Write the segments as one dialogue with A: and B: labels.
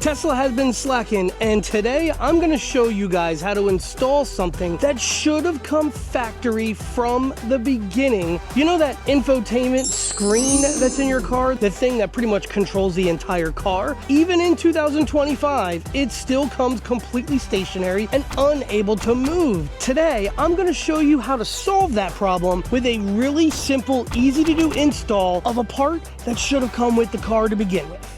A: Tesla has been slacking, and today I'm going to show you guys how to install something that should have come factory from the beginning. You know that infotainment screen that's in your car? The thing that pretty much controls the entire car? Even in 2025, it still comes completely stationary and unable to move. Today, I'm going to show you how to solve that problem with a really simple, easy to do install of a part that should have come with the car to begin with.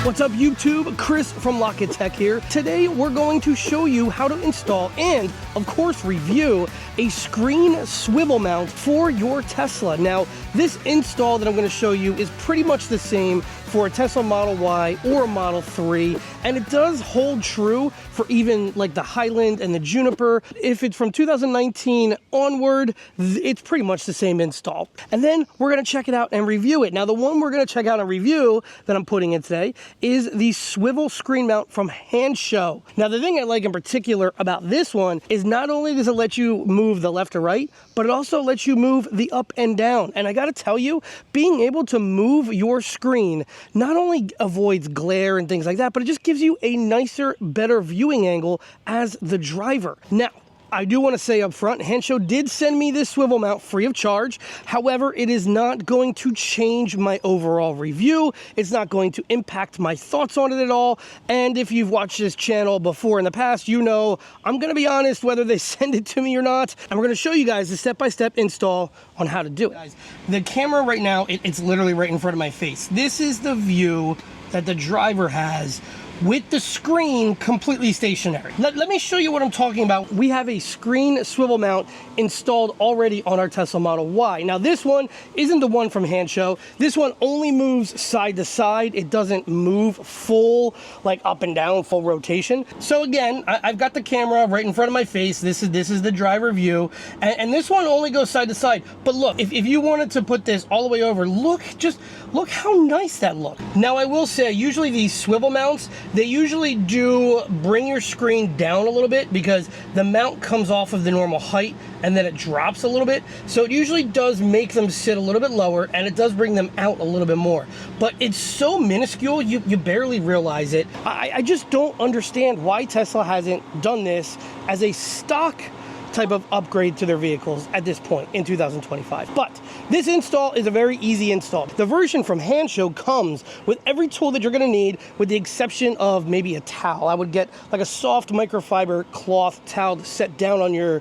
A: What's up YouTube? Chris from Lock It Tech here. Today we're going to show you how to install and of course review a screen swivel mount for your Tesla. Now this install that I'm going to show you is pretty much the same for a Tesla Model Y or a Model 3, and it does hold true for even like the Highland and the Juniper. If it's from 2019 onward, it's pretty much the same install. And then we're going to check it out and review it. Now the one we're going to check out and review that I'm putting in today is the swivel screen mount from Hansshow. Now the thing I like in particular about this one is not only does it let you move the left or right, but it also lets you move the up and down. And I got to tell you, being able to move your screen not only avoids glare and things like that, but it just gives you a nicer, better viewing angle as the driver. Now, I do want to say up front, Hansshow did send me this swivel mount free of charge. However, it is not going to change my overall review. It's not going to impact my thoughts on it at all. And if you've watched this channel before in the past, you know I'm going to be honest whether they send it to me or not. And we're going to show you guys the step-by-step install on how to do it. Guys, the camera right now, it's literally right in front of my face. This is the view that the driver has with the screen completely stationary. Let me show you what I'm talking about. We have a screen swivel mount installed already on our Tesla Model Y. Now this one isn't the one from Hansshow. This one only moves side to side. It doesn't move full, like up and down, full rotation. So again, I've got the camera right in front of my face. This is the driver view. And this one only goes side to side. But look, if you wanted to put this all the way over, look how nice that looks. Now I will say, usually these swivel mounts, they usually do bring your screen down a little bit because the mount comes off of the normal height and then it drops a little bit. So it usually does make them sit a little bit lower and it does bring them out a little bit more. But it's so minuscule, you barely realize it. I just don't understand why Tesla hasn't done this as a stock type of upgrade to their vehicles at this point in 2025. But this install is a very easy install. The version from Hansshow comes with every tool that you're going to need, with the exception of maybe a towel. I would get like a soft microfiber cloth towel to set down on your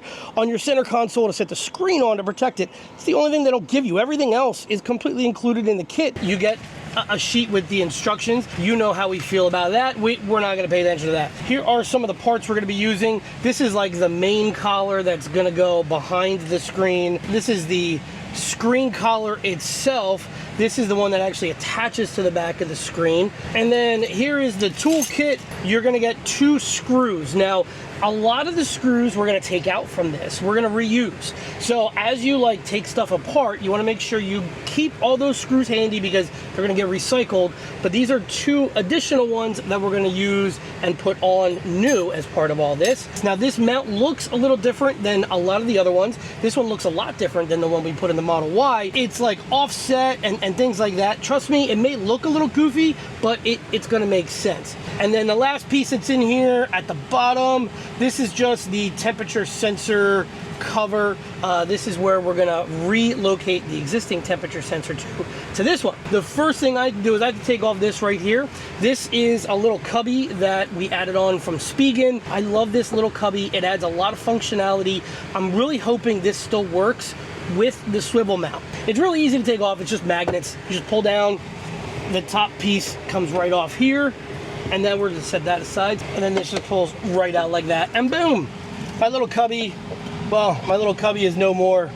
A: center console to set the screen on to protect it. It's the only thing they don't give you. Everything else is completely included in the kit. You get a sheet with the instructions. You know how we feel about that. We're not going to pay attention to that. Here are some of the parts we're going to be using. This is like the main collar that's going to go behind the screen. This is the screen collar itself. This is the one that actually attaches to the back of the screen. And then here is the tool kit. You're going to get 2 screws. Now, a lot of the screws we're going to take out from this. We're going to reuse. So as you like take stuff apart, you want to make sure you keep all those screws handy because they're going to get recycled. But these are 2 additional ones that we're going to use and put on new as part of all this. Now this mount looks a little different than a lot of the other ones. This one looks a lot different than the one we put in the Model Y. It's like offset and things like that. Trust me, it may look a little goofy, but it's going to make sense. And then the last piece that's in here at the bottom, this is just the temperature sensor cover. This is where we're gonna relocate the existing temperature sensor to this one. The first thing I do is I have to take off this right here. This is a little cubby that we added on from Spigen. I love this little cubby. It adds a lot of functionality. I'm really hoping this still works with the swivel mount. It's really easy to take off. It's just magnets. You just pull down, the top piece comes right off here, and then we're gonna set that aside, and then this just pulls right out like that, and boom, my little cubby is no more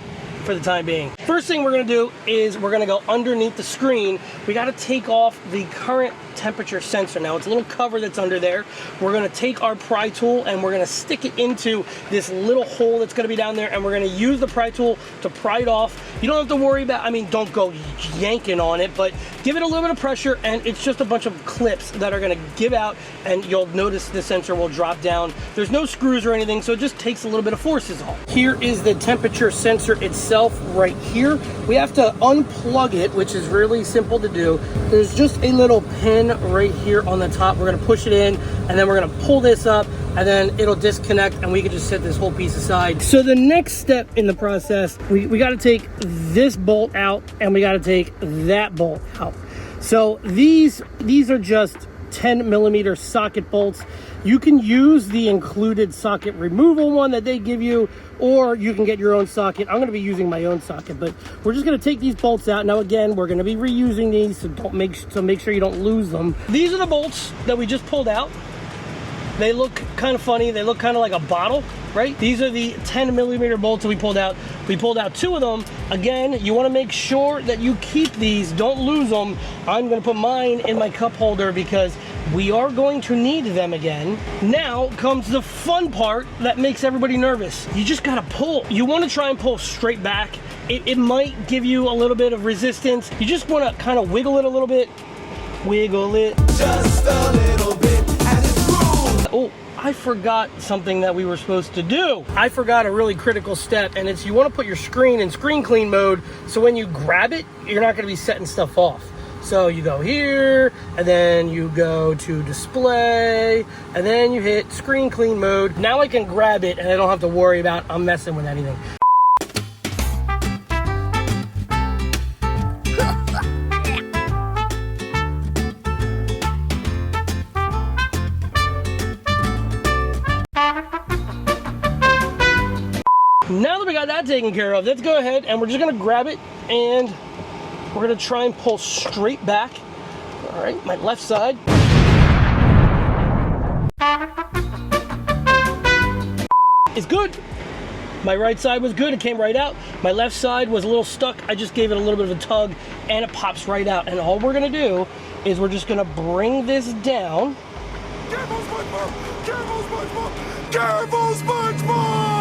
A: for the time being. First thing we're gonna do is we're gonna go underneath the screen. We gotta take off the current temperature sensor. Now it's a little cover that's under there. We're gonna take our pry tool and we're gonna stick it into this little hole that's gonna be down there, and we're gonna use the pry tool to pry it off. You don't have to worry about, I mean, don't go yanking on it, but give it a little bit of pressure, and it's just a bunch of clips that are gonna give out, and you'll notice the sensor will drop down. There's no screws or anything, so it just takes a little bit of force is all. Here is the temperature sensor itself right here, we have to unplug it, which is really simple to do. There's just a little pin right here on the top. We're gonna push it in, and then we're gonna pull this up, and then it'll disconnect, and we can just set this whole piece aside. So the next step in the process, we gotta take this bolt out, and we gotta take that bolt out. So these are just 10mm socket bolts. You can use the included socket removal one that they give you, or you can get your own socket. I'm going to be using my own socket, but we're just going to take these bolts out. Now again, we're going to be reusing these, so make sure you don't lose them. These are the bolts that we just pulled out. They look kind of funny. They look kind of like a bottle, right? These are the 10mm bolts that we pulled out. We pulled out 2 of them. Again, you want to make sure that you keep these. Don't lose them. I'm going to put mine in my cup holder because we are going to need them again. Now comes the fun part that makes everybody nervous. You just got to pull. You want to try and pull straight back. It might give you a little bit of resistance. You just want to kind of wiggle it a little bit. Wiggle it. Just a little bit. Oh, I forgot something that we were supposed to do. I forgot a really critical step, and it's you want to put your screen in screen clean mode, so when you grab it, you're not going to be setting stuff off. So you go here, and then you go to display, and then you hit screen clean mode. Now I can grab it, and I don't have to worry about I'm messing with anything. Now that we got that taken care of, let's go ahead and we're just gonna grab it and we're gonna try and pull straight back. All right, my left side. It's good. My right side was good, it came right out. My left side was a little stuck. I just gave it a little bit of a tug and it pops right out. And all we're gonna do is we're just gonna bring this down. Careful, SpongeBob! Careful, SpongeBob! Careful, SpongeBob!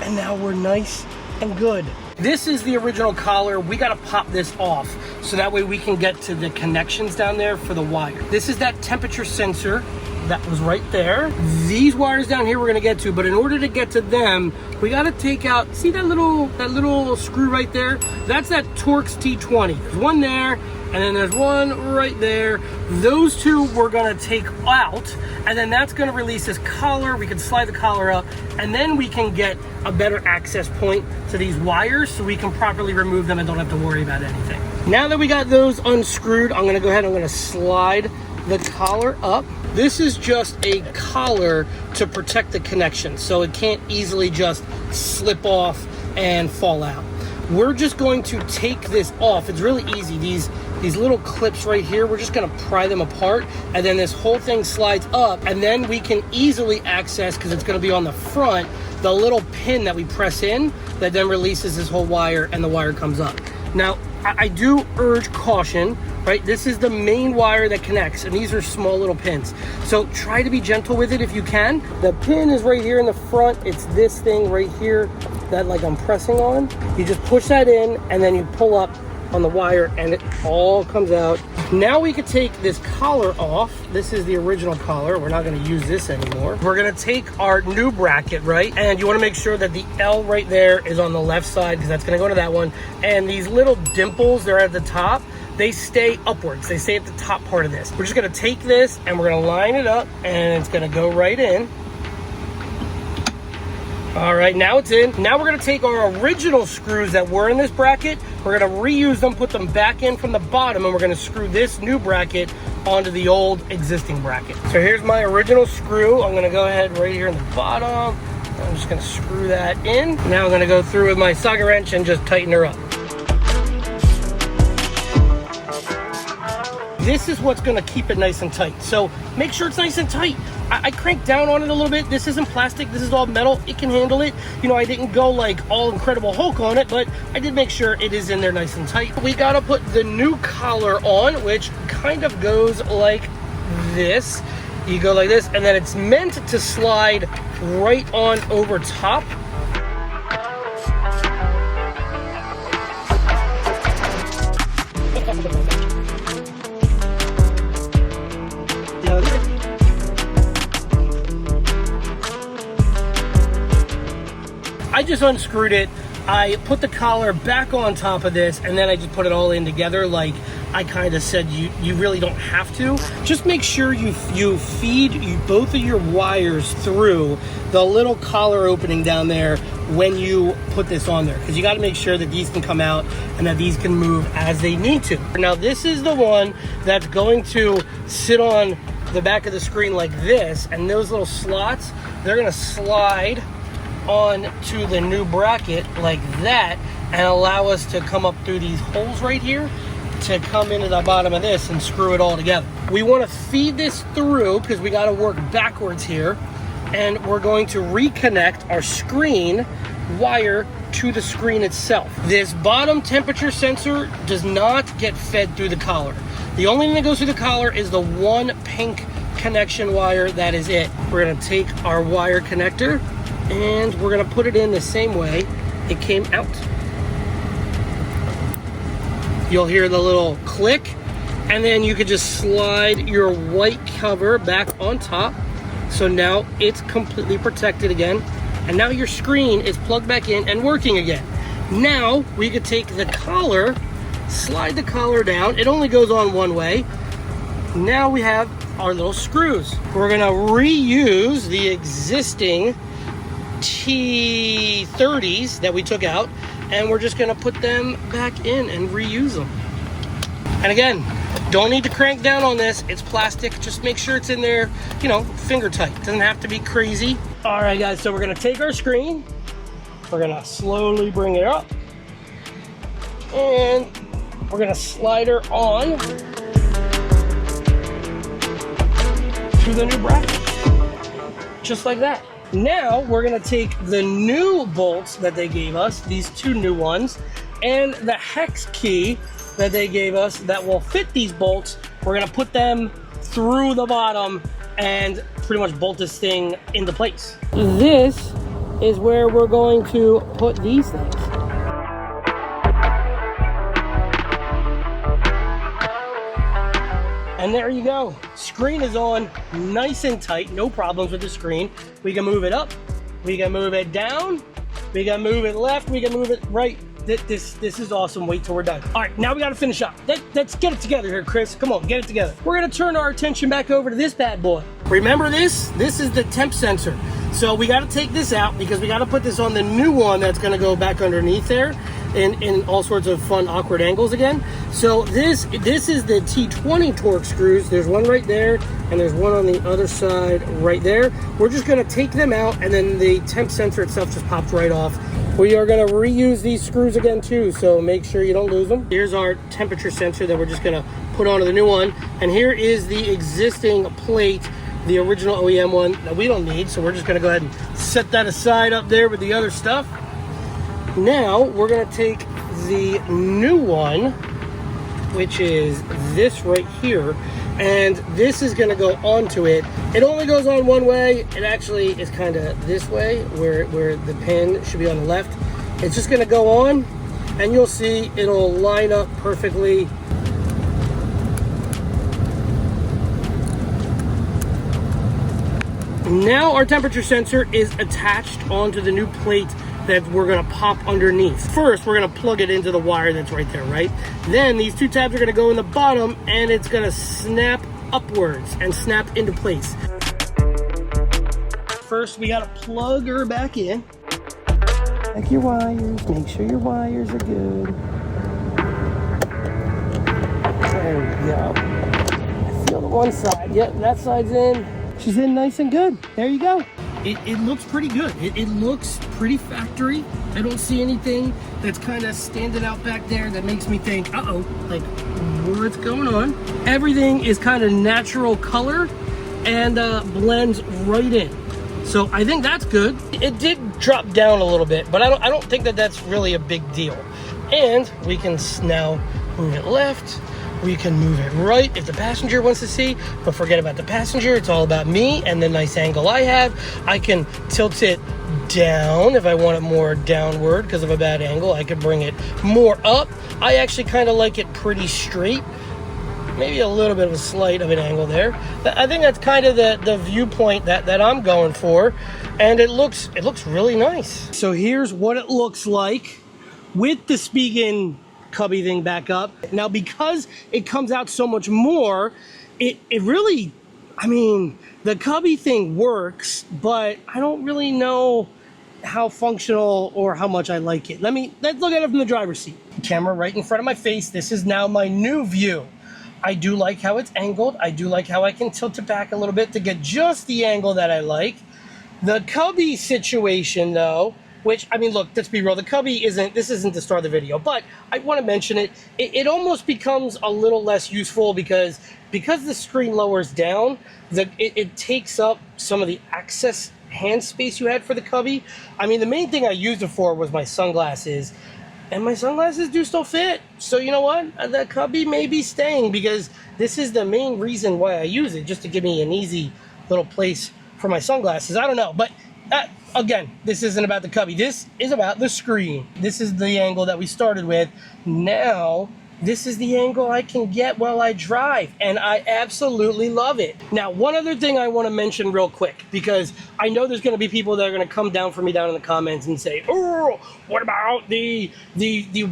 A: And now we're nice and good. This is the original collar. We gotta pop this off so that way we can get to the connections down there for the wire. This is that temperature sensor that was right there. These wires down here we're gonna get to, but in order to get to them, we gotta take out, see that little screw right there? That's that Torx T20. There's one there, and then there's one right there. Those 2 we're gonna take out, and then that's gonna release this collar. We can slide the collar up, and then we can get a better access point to these wires so we can properly remove them and don't have to worry about anything. Now that we got those unscrewed, I'm gonna go ahead and I'm gonna slide the collar up. This is just a collar to protect the connection, so it can't easily just slip off and fall out. We're just going to take this off. It's really easy. These little clips right here, we're just gonna pry them apart, and then this whole thing slides up, and then we can easily access, because it's gonna be on the front, the little pin that we press in that then releases this whole wire, and the wire comes up. Now, I do urge caution, right? This is the main wire that connects, and these are small little pins. So try to be gentle with it if you can. The pin is right here in the front. It's this thing right here that like I'm pressing on. You just push that in, and then you pull up on the wire, and it all comes out. Now we could take this collar off. This is the original collar. We're not gonna use this anymore. We're gonna take our new bracket, right? And you wanna make sure that the L right there is on the left side, because that's gonna go to that one. And these little dimples, they're at the top, they stay upwards. They stay at the top part of this. We're just gonna take this and we're gonna line it up, and it's gonna go right in. All right, now it's in. Now we're gonna take our original screws that were in this bracket, we're gonna reuse them, put them back in from the bottom, and we're gonna screw this new bracket onto the old existing bracket. So here's my original screw. I'm gonna go ahead right here in the bottom. I'm just gonna screw that in. Now I'm gonna go through with my socket wrench and just tighten her up. This is what's gonna keep it nice and tight. So make sure it's nice and tight. I cranked down on it a little bit. This isn't plastic, this is all metal. It can handle it. You know, I didn't go like all Incredible Hulk on it, but I did make sure it is in there nice and tight. We gotta put the new collar on, which kind of goes like this. You go like this, and then it's meant to slide right on over top. I just unscrewed it. I put the collar back on top of this, and then I just put it all in together like I kind of said you really don't have to. Just make sure you feed both of your wires through the little collar opening down there when you put this on there, because you got to make sure that these can come out and that these can move as they need to. Now this is the one that's going to sit on the back of the screen like this, and those little slots, they're going to slide on to the new bracket like that and allow us to come up through these holes right here to come into the bottom of this and screw it all together. We want to feed this through because we got to work backwards here, and we're going to reconnect our screen wire to the screen itself. This bottom temperature sensor does not get fed through the collar. The only thing that goes through the collar is the one pink connection wire. That is it. We're going to take our wire connector and we're going to put it in the same way it came out. You'll hear the little click, and then you could just slide your white cover back on top. So now it's completely protected again, and now your screen is plugged back in and working again. Now we could take the collar, slide the collar down. It only goes on one way. Now we have our little screws. We're gonna reuse the existing T30s that we took out, and we're just gonna put them back in and reuse them. And again, don't need to crank down on this. It's plastic. Just make sure it's in there, you know, finger tight. Doesn't have to be crazy. All right, guys, so we're gonna take our screen. We're gonna slowly bring it up. And we're gonna slide her on to the new bracket. Just like that. Now we're gonna take the new bolts that they gave us, these two new ones, and the hex key that they gave us that will fit these bolts. We're gonna put them through the bottom and pretty much bolt this thing into place. This is where we're going to put these things. And there you go. Screen is on nice and tight, no problems with the screen. We can move it up, we can move it down, we can move it left, we can move it right. This is awesome. Wait till we're done. All right, now we got to finish up. Let's get it together here, Chris. Come on, get it together. We're gonna turn our attention back over to this bad boy. Remember this? This is the temp sensor. So we got to take this out because we got to put this on the new one that's gonna go back underneath there in all sorts of fun, awkward angles again. So this is the T20 torque screws. There's one right there, and there's one on the other side right there. We're just gonna take them out, and then the temp sensor itself just pops right off. We are gonna reuse these screws again too, so make sure you don't lose them. Here's our temperature sensor that we're just gonna put onto the new one. And here is the existing plate, the original OEM one that we don't need. So we're just gonna go ahead and set that aside up there with the other stuff. Now we're gonna take the new one, which is this right here, and this is gonna go onto it. It only goes on one way. It actually is kind of this way, where the pin should be on the left. It's just gonna go on, and you'll see it'll line up perfectly. Now our temperature sensor is attached onto the new plate that we're gonna pop underneath. First, we're gonna plug it into the wire that's right there, right? Then these two tabs are gonna go in the bottom, and it's gonna snap upwards and snap into place. First, we gotta plug her back in. Check your wires, make sure your wires are good. There we go. I feel the one side, yep, that side's in. She's in nice and good. There you go. It looks pretty good. It looks pretty factory. I don't see anything that's kind of standing out back there that makes me think, uh-oh, like, what's going on? Everything is kind of natural color and blends right in. So I think that's good. It did drop down a little bit, but I don't think that that's really a big deal. And we can now move it left. We can move it right if the passenger wants to see, but forget about the passenger. It's all about me and the nice angle I have. I can tilt it down if I want it more downward because of a bad angle. I could bring it more up. I actually kind of like it pretty straight. Maybe a little bit of a slight of an angle there. I think that's kind of the viewpoint that I'm going for. and it looks really nice. So here's what it looks like with the Spigen cubby thing back up. Now, because it comes out so much more, it really, I mean, the cubby thing works, but I don't really know how functional or how much I like it. Let's look at it from the driver's seat. Camera right in front of my face. This is now my new view. I do like how it's angled. I do like how I can tilt it back a little bit to get just the angle that I like. The cubby situation though, which, I mean, look, let's be real, the cubby this isn't the start of the video, but I want to mention it. It almost becomes a little less useful because the screen lowers down, it takes up some of the access hand space you had for the cubby. I mean, the main thing I used it for was my sunglasses, and my sunglasses do still fit. So you know what? The cubby may be staying because this is the main reason why I use it, just to give me an easy little place for my sunglasses. I don't know, but again, this isn't about the cubby. This is about the screen. This is the angle that we started with. Now, this is the angle I can get while I drive, and I absolutely love it. Now, one other thing I want to mention real quick, because I know there's going to be people that are going to come down for me down in the comments and say, oh, what about the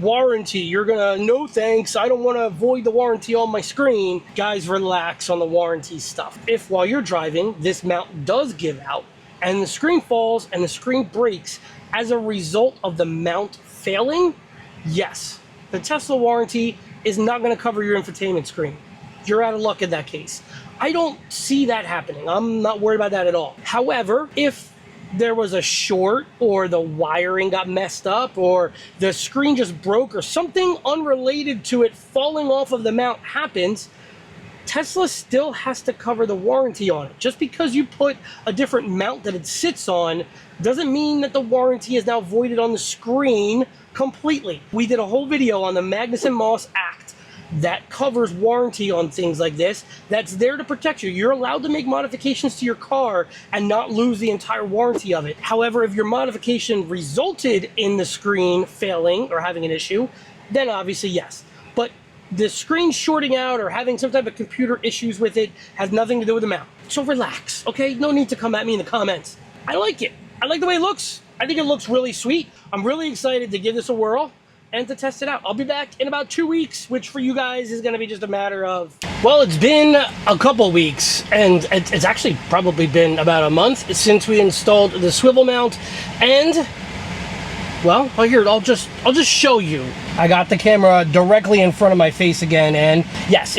A: warranty? You're going to, no thanks, I don't want to void the warranty on my screen. Guys, relax on the warranty stuff. If while you're driving, this mount does give out, and the screen falls and the screen breaks as a result of the mount failing, yes, the Tesla warranty is not going to cover your infotainment screen. You're out of luck in that case. I don't see that happening. I'm not worried about that at all. However, if there was a short, or the wiring got messed up, or the screen just broke, or something unrelated to it falling off of the mount happens, Tesla still has to cover the warranty on it. Just because you put a different mount that it sits on doesn't mean that the warranty is now voided on the screen completely. We did a whole video on the Magnuson-Moss Act that covers warranty on things like this, that's there to protect you. You're allowed to make modifications to your car and not lose the entire warranty of it. However, if your modification resulted in the screen failing or having an issue, then obviously yes. But the screen shorting out or having some type of computer issues with it has nothing to do with the mount. So relax, okay? No need to come at me in the comments. I like it. I like the way it looks. I think it looks really sweet. I'm really excited to give this a whirl and to test it out. I'll be back in about 2 weeks, which for you guys is gonna be just a matter of, well, it's been a couple weeks, and it's actually probably been about a month since we installed the swivel mount, and well, here, I'll just show you. I got the camera directly in front of my face again, and yes,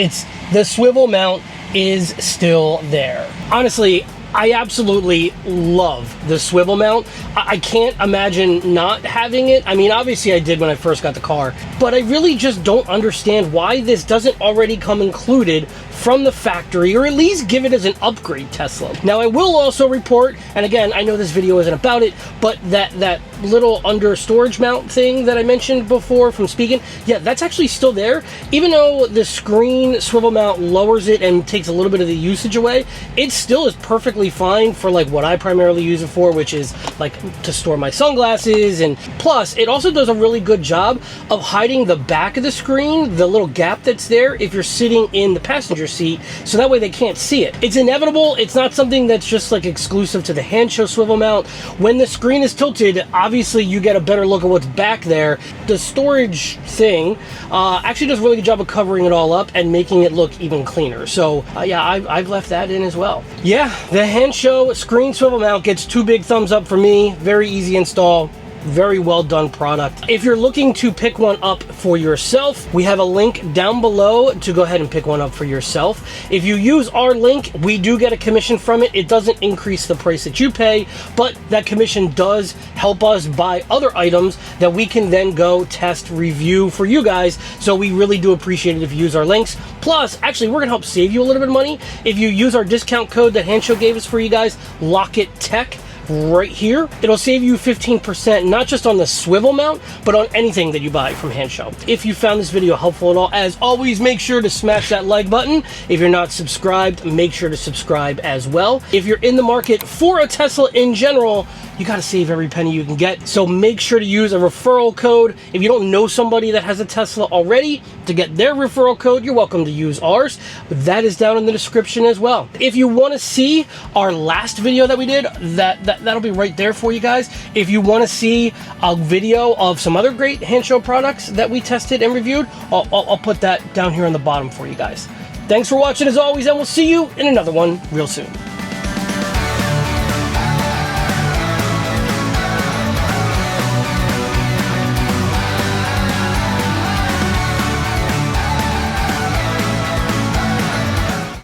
A: the swivel mount is still there. Honestly, I absolutely love the swivel mount. I can't imagine not having it. I mean, obviously I did when I first got the car, but I really just don't understand why this doesn't already come included from the factory, or at least give it as an upgrade, Tesla. Now, I will also report, and again, I know this video isn't about it, but that little under storage mount thing that I mentioned before from Spigen, yeah, that's actually still there. Even though the screen swivel mount lowers it and takes a little bit of the usage away, it still is perfectly fine for like what I primarily use it for, which is like to store my sunglasses. And plus, it also does a really good job of hiding the back of the screen, the little gap that's there, if you're sitting in the passenger seat, so that way they can't see it. It's inevitable. It's not something that's just like exclusive to the Hansshow swivel mount. When the screen is tilted, obviously you get a better look at what's back there. The storage thing actually does a really good job of covering it all up and making it look even cleaner. So yeah, I've left that in as well. Yeah, the Hansshow screen swivel mount gets 2 big thumbs up for me. Very easy install. Very well done product. If you're looking to pick one up for yourself, we have a link down below to go ahead and pick one up for yourself. If you use our link, we do get a commission from it. It doesn't increase the price that you pay, but that commission does help us buy other items that we can then go test, review for you guys. So we really do appreciate it if you use our links. Plus, actually, we're gonna help save you a little bit of money if you use our discount code that Hansshow gave us for you guys, LOCKITTech. Right here, it'll save you 15%, not just on the swivel mount, but on anything that you buy from Hansshow. If you found this video helpful at all, as always, make sure to smash that like button. If you're not subscribed, make sure to subscribe as well. If you're in the market for a Tesla in general, you gotta save every penny you can get, so make sure to use a referral code. If you don't know somebody that has a Tesla already, to get their referral code, you're welcome to use ours. That is down in the description as well. If you want to see our last video that we did, that that'll be right there for you guys. If you want to see a video of some other great Hansshow products that we tested and reviewed, I'll put that down here on the bottom for you guys. Thanks for watching as always, and we'll see you in another one real soon.